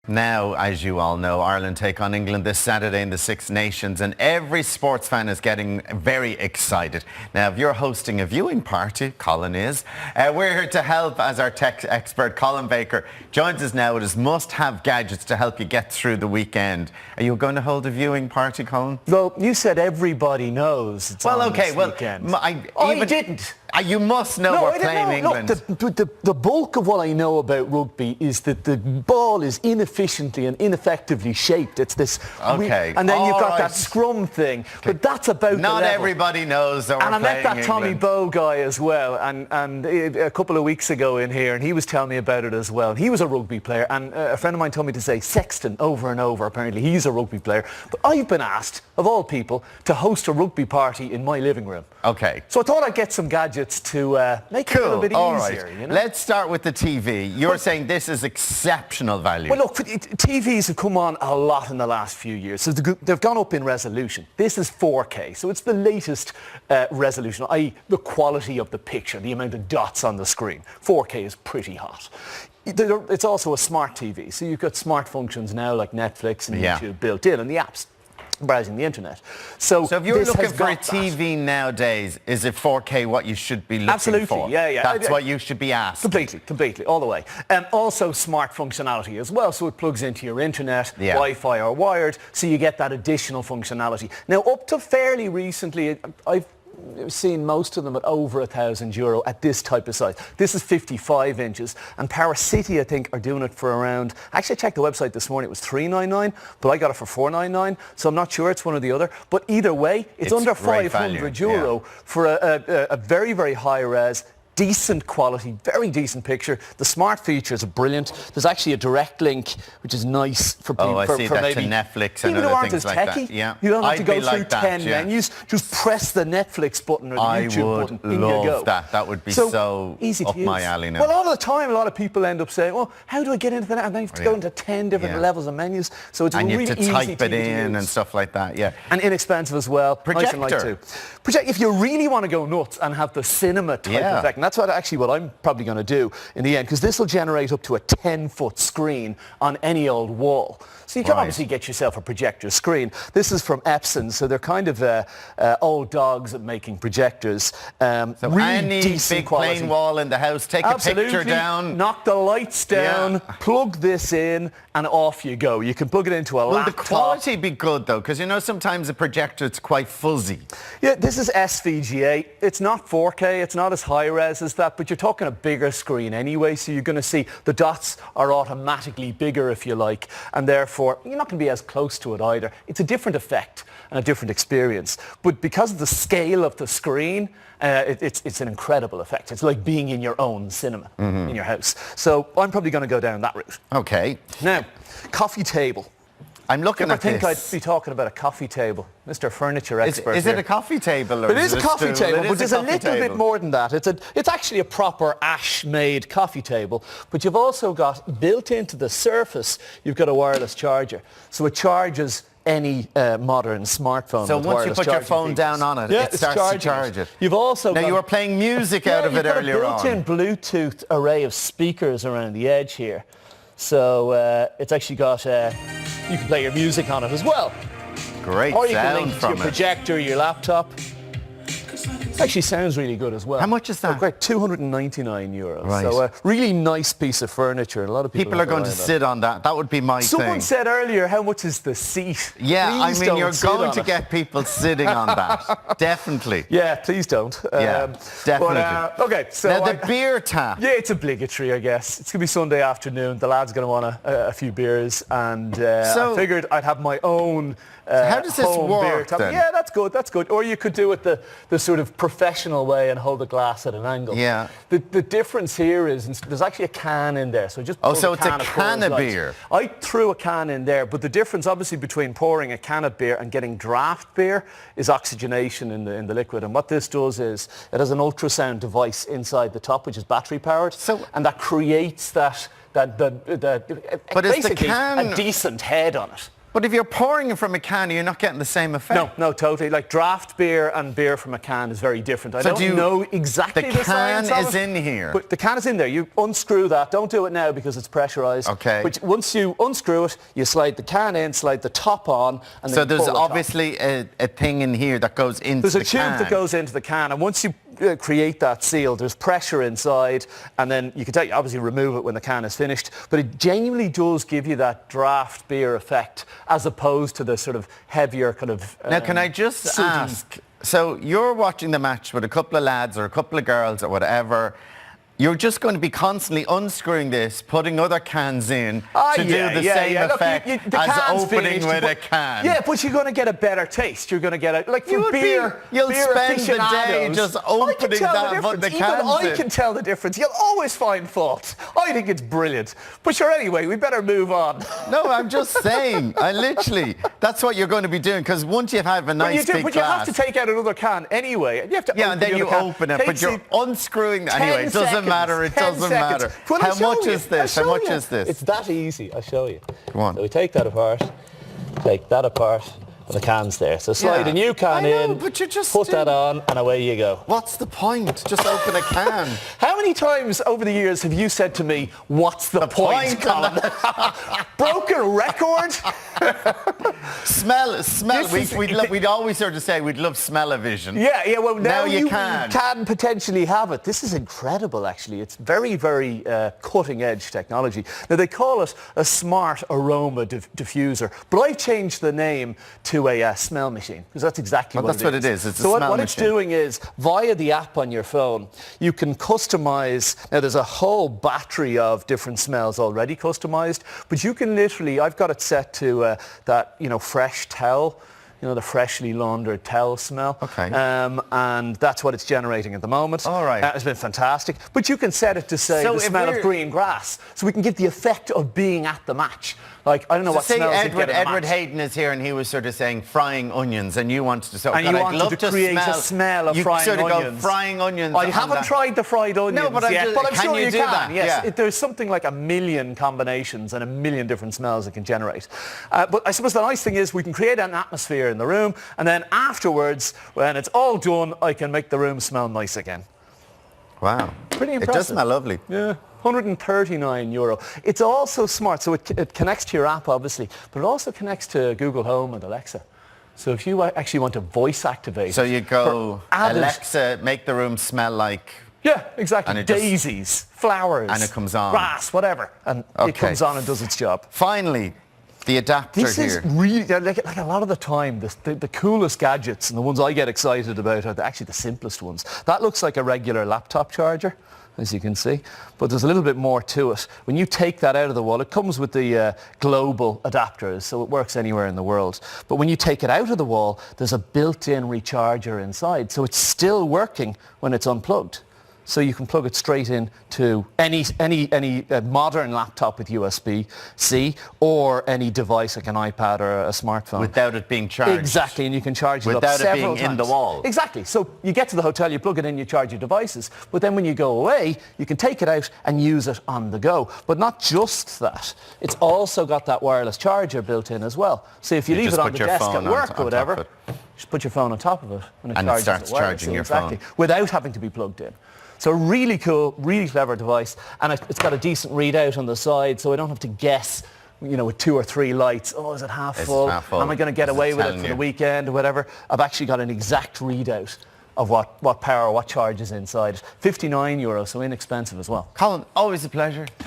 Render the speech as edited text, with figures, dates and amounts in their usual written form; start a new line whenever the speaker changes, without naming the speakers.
Now, as you all know, Ireland take on England this Saturday in the Six Nations, and every sports fan is getting very excited. Now, if you're hosting a viewing party, Colin is, we're here to help as our tech expert, Colin Baker, joins us now with his must-have gadgets to help you get through the weekend. Are you going to hold a viewing party, Colin?
Well, you said everybody knows it's on this weekend. I didn't.
You must know we're playing England.
Look, the bulk of what I know about rugby is that the ball is inefficiently and ineffectively shaped. It's this...
Okay.
And then you've got that scrum thing. Okay. But that's about
Not
the level.
Everybody knows that we're playing
England. And I met that Tommy
England.
Bowe guy as well, and a couple of weeks ago in here, and he was telling me about it as well. He was a rugby player, and a friend of mine told me to say Sexton over and over. Apparently, he's a rugby player. But I've been asked, of all people, to host a rugby party in my living room.
Okay.
So I thought I'd get some gadgets to make it a little bit easier.
Right.
You know?
Let's start with the TV. You're saying this is exceptional value.
Well, look, TVs have come on a lot in the last few years. So they've gone up in resolution. This is 4K, so it's the latest resolution, i.e. the quality of the picture, the amount of dots on the screen. 4K is pretty hot. It's also a smart TV, so you've got smart functions now like Netflix and YouTube built in, and the apps browsing the internet. So
if you're looking for a TV nowadays, is it 4K what you should be looking for?
Yeah.
That's what you should be asked.
Completely, all the way. Also smart functionality as well, so it plugs into your internet, Wi-Fi or wired, so you get that additional functionality. Now, up to fairly recently, I've seen most of them at over €1,000 at this type of size. This is 55 inches, and Power City, I think, are doing it for around... Actually, I checked the website this morning, it was $399, but I got it for $499, so I'm not sure, it's one or the other. But either way, it's under €500 for a very, very high res, decent quality, very decent picture. The smart features are brilliant. There's actually a direct link, which is nice for people.
I see that to Netflix and other things like that.
Yeah. You don't have to go through 10 menus. Just press the Netflix button or the YouTube button. In you go.
I would love that. That would be so
easy
up
to use.
my alley now.
Well, all the time, a lot of people end up saying, well, how do I get into that? And then you have to go into 10 different levels of menus. So it's really easy to use.
And you have to type it in and stuff like that,
And inexpensive as well.
Projector.
Nice and light too. Projector, if you really want to go nuts and have the cinema type effect, and that's what I'm probably going to do in the end, because this will generate up to a 10-foot screen on any old wall. So you can obviously get yourself a projector screen. This is from Epson, so they're kind of old dogs at making projectors.
So
really
any
decent
big
quality.
plain wall in the house, take a picture down.
Knock the lights down, plug this in, and off you go. You can plug it into a laptop.
Will the quality be good, though? Because, you know, sometimes a projector, it's quite fuzzy.
Yeah, this is SVGA. It's not 4K, it's not as high res as that, but you're talking a bigger screen anyway, so you're going to see the dots are automatically bigger, if you like, and therefore you're not going to be as close to it either. It's a different effect and a different experience, but because of the scale of the screen, it's an incredible effect. It's like being in your own cinema in your house. So I'm probably going to go down that route.
Okay.
Now, coffee table.
I'm looking at this.
I think I'd be talking about a coffee table. Mr. Furniture expert.
Is it a coffee table? Or
it is a coffee table, but there's a little bit more than that. It's actually a proper ash-made coffee table, but you've also got, built into the surface, you've got a wireless charger. So it charges any modern smartphone.
So once you put your phone down on it, it starts to charge it.
You've also
you were playing music out of it earlier on.
You've got a built-in Bluetooth array of speakers around the edge here. So it's actually got, you can play your music on it as well.
Great
or you can
sound
link it to your projector, your laptop. It actually sounds really good as well.
How much is that?
Oh, great, €299.
Right.
So a really nice piece of furniture. A lot of people
are going to sit on that. That would be my thing.
Someone said earlier, how much is the seat?
Yeah,
please
I mean, you're going to get people sitting on that. Definitely.
Yeah, please don't.
Definitely.
But, okay, so
now the beer tap.
Yeah, it's obligatory, I guess. It's going to be Sunday afternoon. The lad's going to want a few beers, and I figured I'd have my own
how does this work then?
Yeah, that's good. Or you could do it the sort of professional way and hold the glass at an angle.
Yeah.
The difference here is there's actually a can in there. So just
so it's a can of beer.
I threw a can in there, but the difference obviously between pouring a can of beer and getting draft beer is oxygenation in the liquid. And what this does is it has an ultrasound device inside the top, which is battery powered. And that creates that
but is the can
a decent head on it.
But if you're pouring it from a can, you're not getting the same effect.
No, totally. Like draft beer and beer from a can is very different. I don't know exactly the science of it.
The can is in here.
But the can is in there. You unscrew that. Don't do it now because it's pressurized.
Okay.
But once you unscrew it, you slide the can in, slide the top on, and then
so
you
there's
pull the
obviously a thing in here that goes into the can.
There's a tube that goes into the can, and once you create that seal, there's pressure inside, and then you can obviously remove it when the can is finished, but it genuinely does give you that draft beer effect as opposed to the sort of heavier kind of
now can I just ask, so you're watching the match with a couple of lads or a couple of girls or whatever, you're just going to be constantly unscrewing this, putting other cans in to do the same effect as opening with a can.
Yeah, but you're going to get a better taste. You're going to get a, like for beer,
you'll
beer
spend the day just opening that, putting the cans in.
Even I can tell the difference. You'll always find fault. I think it's brilliant. But sure, anyway, we better move on.
No, I'm just saying. That's what you're going to be doing, because once you have a nice big glass.
But you have to take out another can anyway. You have to
and then you open it, but you're unscrewing. Anyway, it doesn't matter. It doesn't matter. How much is this? How much is this?
It's that easy. I'll show you.
Come on.
So we take that apart, take that apart, and the can's there. So slide a new can in,
but you just
put that on, and away you go.
What's the point? Just open a can.
How many times over the years have you said to me, what's the point, Colin? Broken record?
Smell. We'd always sort of say we'd love smell-o-vision.
Yeah, well, now you
can
potentially have it. This is incredible, actually. It's very, very cutting-edge technology. Now, they call it a smart aroma diffuser, but I've changed the name to a smell machine, because that's exactly what it is.
That's what it is. It's a
smell
machine.
So what it's doing is, via the app on your phone, you can customize. Now, there's a whole battery of different smells already customized, but you can literally, I've got it set to that, fresh towel, the freshly laundered towel smell.
Okay.
And that's what it's generating at the moment.
All right.
It's been fantastic. But you can set it to say the smell of green grass, so we can get the effect of being at the match. Like, I don't know what smells
Edward Hayden is here, and he was sort of saying frying onions, and you wanted to
create a smell of frying onions.
You sort of go frying onions.
I haven't tried the fried onions yet, but I'm sure you can.
That?
Yes,
Yeah.
There's something like 1 million combinations and 1 million different smells it can generate. But I suppose the nice thing is we can create an atmosphere in the room, and then afterwards, when it's all done, I can make the room smell nice again.
Wow.
Pretty impressive.
It does smell lovely.
Yeah. €139. It's also smart, so it connects to your app, obviously, but it also connects to Google Home and Alexa. So if you actually want to voice activate...
So you go, Alexa, make the room smell like...
Yeah, exactly. Daisies, flowers...
And it comes on.
Grass, whatever. And it comes on and does its job.
Finally, the adapter here.
This is really, like a lot of the time, the coolest gadgets and the ones I get excited about are actually the simplest ones. That looks like a regular laptop charger, as you can see, but there's a little bit more to it. When you take that out of the wall, it comes with the global adapters, so it works anywhere in the world. But when you take it out of the wall, there's a built-in recharger inside, so it's still working when it's unplugged. So you can plug it straight in to any modern laptop with USB-C or any device like an iPad or a smartphone.
Without it being charged.
Exactly, and you can charge it up several times.
Without it being in the wall.
Exactly. So you get to the hotel, you plug it in, you charge your devices, but then when you go away, you can take it out and use it on the go. But not just that. It's also got that wireless charger built in as well. So if you leave it on the desk at work or whatever, just put your phone on top of it and it
starts charging your phone.
Without having to be plugged in. So really cool, really clever device, and it's got a decent readout on the side, so I don't have to guess, with 2 or 3 lights. Oh, is it half full? Am I going to get away with it for the weekend or whatever? I've actually got an exact readout of what power, what charge is inside. €59, so inexpensive as well.
Colin, always a pleasure. Thank you.